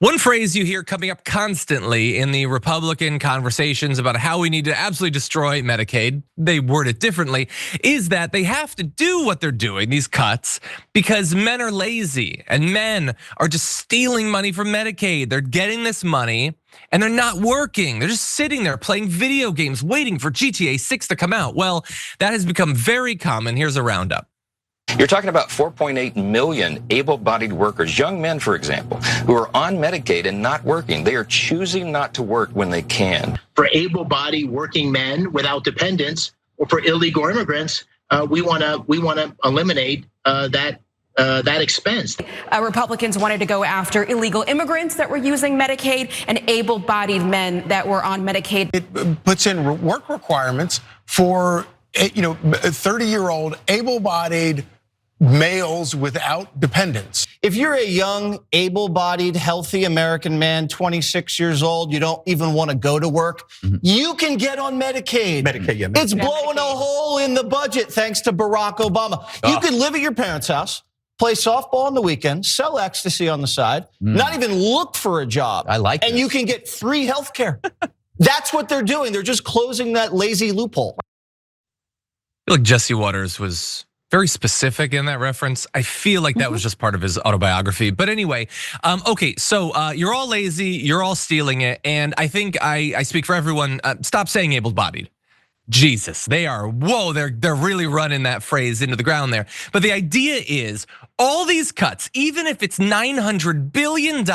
One phrase you hear coming up constantly in the Republican conversations about how we need to absolutely destroy Medicaid, they word it differently, is that they have to do what they're doing, these cuts, because men are lazy and men are just stealing money from Medicaid. They're getting this money and they're not working. They're just sitting there playing video games, waiting for GTA 6 to come out. Well, that has become very common. Here's a roundup. You're talking about 4.8 million able-bodied workers, young men, for example, who are on Medicaid and not working. They are choosing not to work when they can. For able-bodied working men without dependents, or for illegal immigrants, we want to eliminate that expense. Republicans wanted to go after illegal immigrants that were using Medicaid and able-bodied men that were on Medicaid. It puts in work requirements for 30-year-old able-bodied males without dependents. If you're a young, able-bodied, healthy American man, 26 years old, you don't even want to go to work, you can get on Medicaid. Medicaid. It's blowing a hole in the budget thanks to Barack Obama. You can live at your parents' house, play softball on the weekend, sell ecstasy on the side, not even look for a job. I like And this. you can get free health care. That's what they're doing. They're just closing that lazy loophole. I feel like Jesse Waters was very specific in that reference. I feel like that was just part of his autobiography. But anyway, okay, so you're all lazy, you're all stealing it. And I think I speak for everyone, stop saying able-bodied. Jesus, they're really running that phrase into the ground there. But the idea is all these cuts, even if it's $900 billion,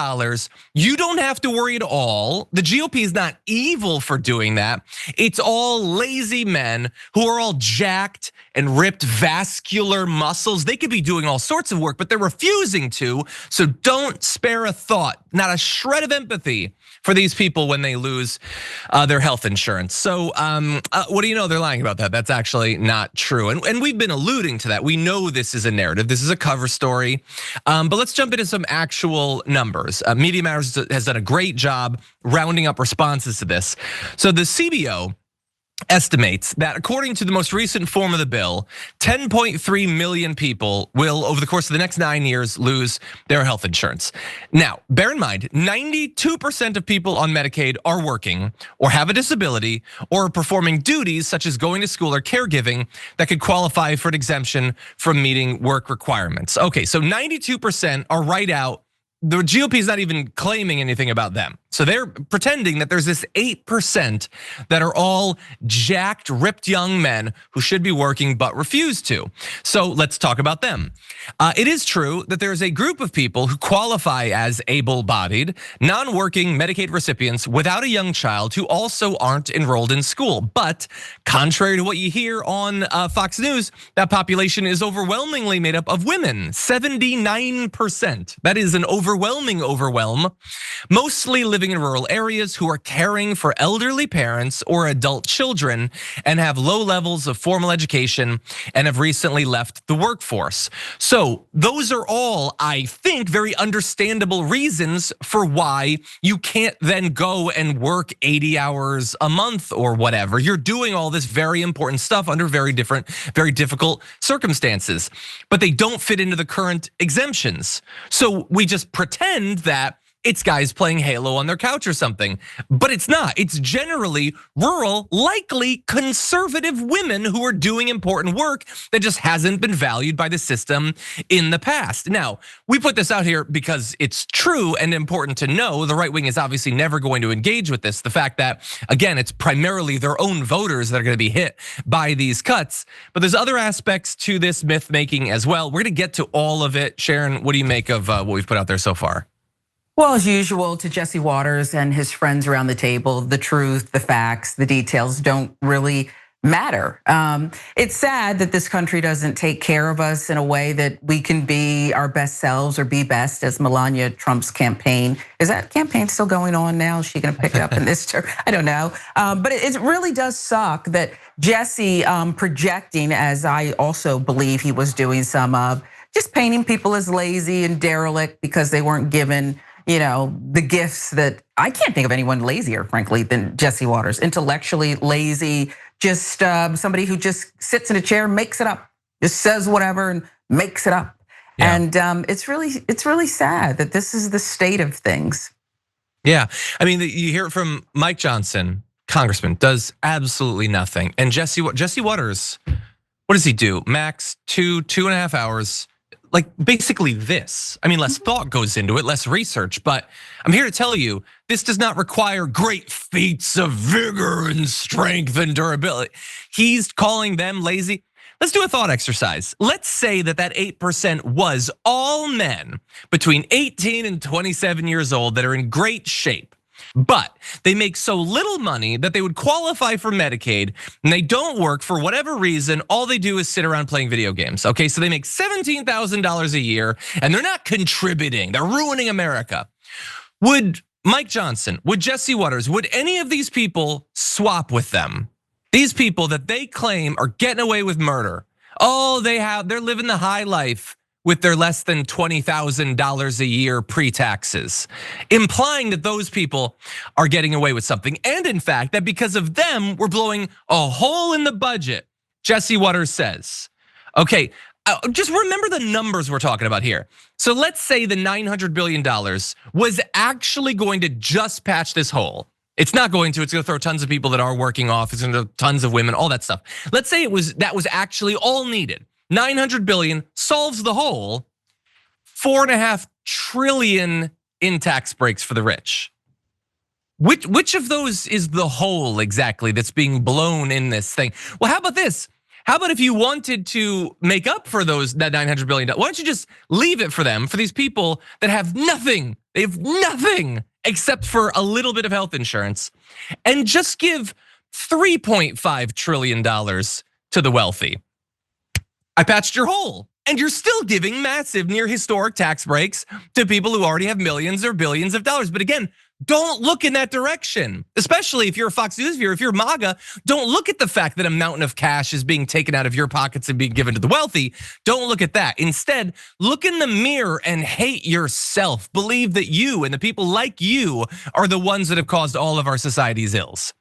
you don't have to worry at all. The GOP is not evil for doing that. It's all lazy men who are all jacked and ripped vascular muscles. They could be doing all sorts of work, but they're refusing to. So don't spare a thought, not a shred of empathy for these people when they lose their health insurance. So what do you know? They're lying about that. That's actually not true. And we've been alluding to that. We know this is a narrative. This is a cover story. But let's jump into some actual numbers. Media Matters has done a great job rounding up responses to this. So the CBO estimates that according to the most recent form of the bill, 10.3 million people will, over the course of the next 9 years, lose their health insurance. Now, bear in mind, 92% of people on Medicaid are working or have a disability or are performing duties such as going to school or caregiving that could qualify for an exemption from meeting work requirements. Okay, so 92% are right out. The GOP is not even claiming anything about them. So they're pretending that there's this 8% that are all jacked, ripped young men who should be working but refuse to. So let's talk about them. It is true that there's a group of people who qualify as able-bodied, non-working Medicaid recipients without a young child who also aren't enrolled in school. But contrary to what you hear on Fox News, that population is overwhelmingly made up of women, 79%. That is an overwhelming overwhelm, mostly living in rural areas who are caring for elderly parents or adult children and have low levels of formal education and have recently left the workforce. So those are all, I think, very understandable reasons for why you can't then go and work 80 hours a month or whatever. You're doing all this very important stuff under very difficult circumstances, but they don't fit into the current exemptions. So we just pretend that it's guys playing Halo on their couch or something, but it's not. It's generally rural, likely conservative women who are doing important work that just hasn't been valued by the system in the past. Now, we put this out here because it's true and important to know. The right wing is obviously never going to engage with this. The fact that, again, it's primarily their own voters that are gonna be hit by these cuts. But there's other aspects to this myth making as well. We're gonna get to all of it. Sharon, what do you make of what we've put out there so far? Well, as usual, to Jesse Waters and his friends around the table, the truth, the facts, the details don't really matter. It's sad that this country doesn't take care of us in a way that we can be our best selves or be best, as Melania Trump's campaign. Is that campaign still going on now? Is she gonna pick it up in this term? I don't know. But it really does suck that Jesse projecting, as I also believe he was doing some of, just painting people as lazy and derelict because they weren't given the gifts that I can't think of anyone lazier, frankly, than Jesse Waters. Intellectually lazy, just somebody who just sits in a chair, makes it up, just says whatever and makes it up. Yeah. And it's really sad that this is the state of things. Yeah, I mean, you hear it from Mike Johnson, congressman, does absolutely nothing. And Jesse Waters, what does he do? Max 2.5 hours, like basically this. I mean, less thought goes into it, less research, but I'm here to tell you, this does not require great feats of vigor and strength and durability. He's calling them lazy. Let's do a thought exercise. Let's say that 8% was all men between 18 and 27 years old that are in great shape, but they make so little money that they would qualify for Medicaid and they don't work for whatever reason. All they do is sit around playing video games. Okay, so they make $17,000 a year and they're not contributing. They're ruining America. Would Mike Johnson, would Jesse Waters, would any of these people swap with them? These people that they claim are getting away with murder. Oh, they're living the high life with their less than $20,000 a year pre-taxes, implying that those people are getting away with something. And in fact, that because of them, we're blowing a hole in the budget, Jesse Waters says. Okay, just remember the numbers we're talking about here. So let's say the $900 billion was actually going to just patch this hole. It's not going to, it's gonna throw tons of people that are working off, it's gonna throw tons of women, all that stuff. Let's say that was actually all needed. 900 billion solves the hole, 4.5 trillion in tax breaks for the rich. Which of those is the hole exactly that's being blown in this thing? Well, how about this? How about if you wanted to make up for that 900 billion, why don't you just leave it for them, for these people that have nothing, they have nothing except for a little bit of health insurance, and just give $3.5 trillion to the wealthy. I patched your hole, and you're still giving massive near historic tax breaks to people who already have millions or billions of dollars. But again, don't look in that direction, especially if you're a Fox News viewer, if you're MAGA, don't look at the fact that a mountain of cash is being taken out of your pockets and being given to the wealthy. Don't look at that. Instead, look in the mirror and hate yourself. Believe that you and the people like you are the ones that have caused all of our society's ills.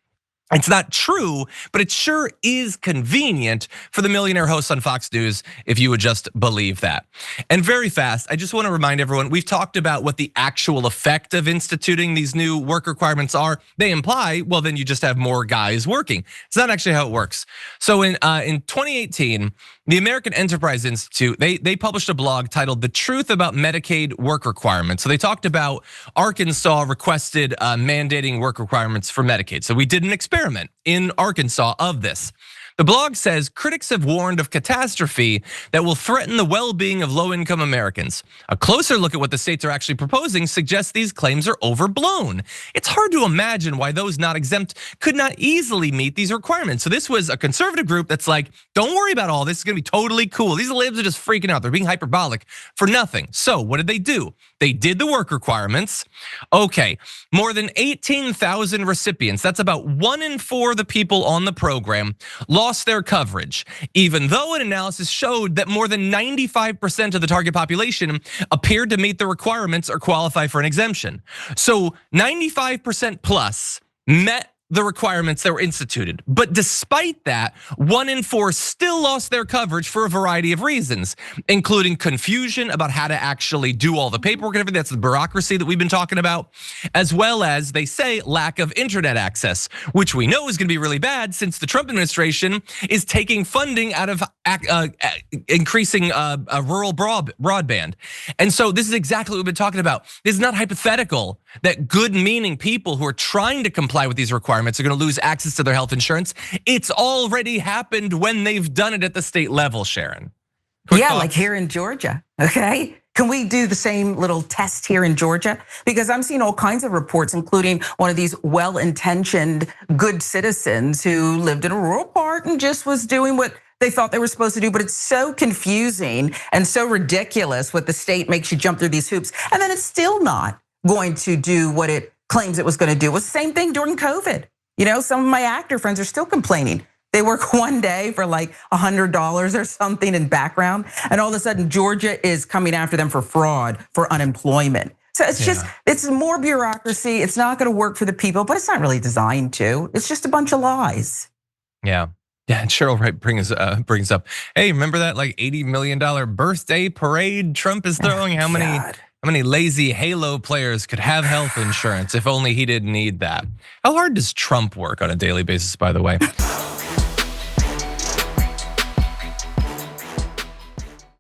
It's not true, but it sure is convenient for the millionaire hosts on Fox News if you would just believe that. And very fast, I just want to remind everyone, we've talked about what the actual effect of instituting these new work requirements are. They imply, well, then you just have more guys working. It's not actually how it works. So in 2018, the American Enterprise Institute, they published a blog titled "The Truth About Medicaid Work Requirements." So they talked about Arkansas requested mandating work requirements for Medicaid. So we did an experiment in Arkansas of this. The blog says critics have warned of catastrophe that will threaten the well-being of low-income Americans. A closer look at what the states are actually proposing suggests these claims are overblown. It's hard to imagine why those not exempt could not easily meet these requirements. So this was a conservative group that's like, don't worry about all this, it's gonna be totally cool. These libs are just freaking out, they're being hyperbolic for nothing. So what did they do? They did the work requirements. Okay, more than 18,000 recipients, that's about 1 in 4 of the people on the program, lost their coverage, even though an analysis showed that more than 95% of the target population appeared to meet the requirements or qualify for an exemption. So 95% plus met the requirements that were instituted. But despite that, 1 in 4 still lost their coverage for a variety of reasons, including confusion about how to actually do all the paperwork and everything. That's the bureaucracy that we've been talking about, as well as, they say, lack of internet access, which we know is gonna be really bad since the Trump administration is taking funding out of increasing rural broadband. And so this is exactly what we've been talking about. This is not hypothetical that good-meaning people who are trying to comply with these requirements are gonna lose access to their health insurance. It's already happened when they've done it at the state level, Sharon. Quick thoughts. Like here in Georgia, okay? Can we do the same little test here in Georgia? Because I'm seeing all kinds of reports, including one of these well-intentioned good citizens who lived in a rural part and just was doing what they thought they were supposed to do, but it's so confusing and so ridiculous what the state makes you jump through these hoops, and then it's still not going to do what it claims it was gonna do. It was the same thing during COVID. You know, some of my actor friends are still complaining. They work one day for like $100 or something in background, and all of a sudden Georgia is coming after them for fraud, for unemployment. So it's just, it's more bureaucracy. It's not gonna work for the people, but it's not really designed to. It's just a bunch of lies. Yeah, and Cheryl Wright brings up, hey, remember that like $80 million birthday parade Trump is throwing? How many How many lazy Halo players could have health insurance if only he didn't need that? How hard does Trump work on a daily basis, by the way?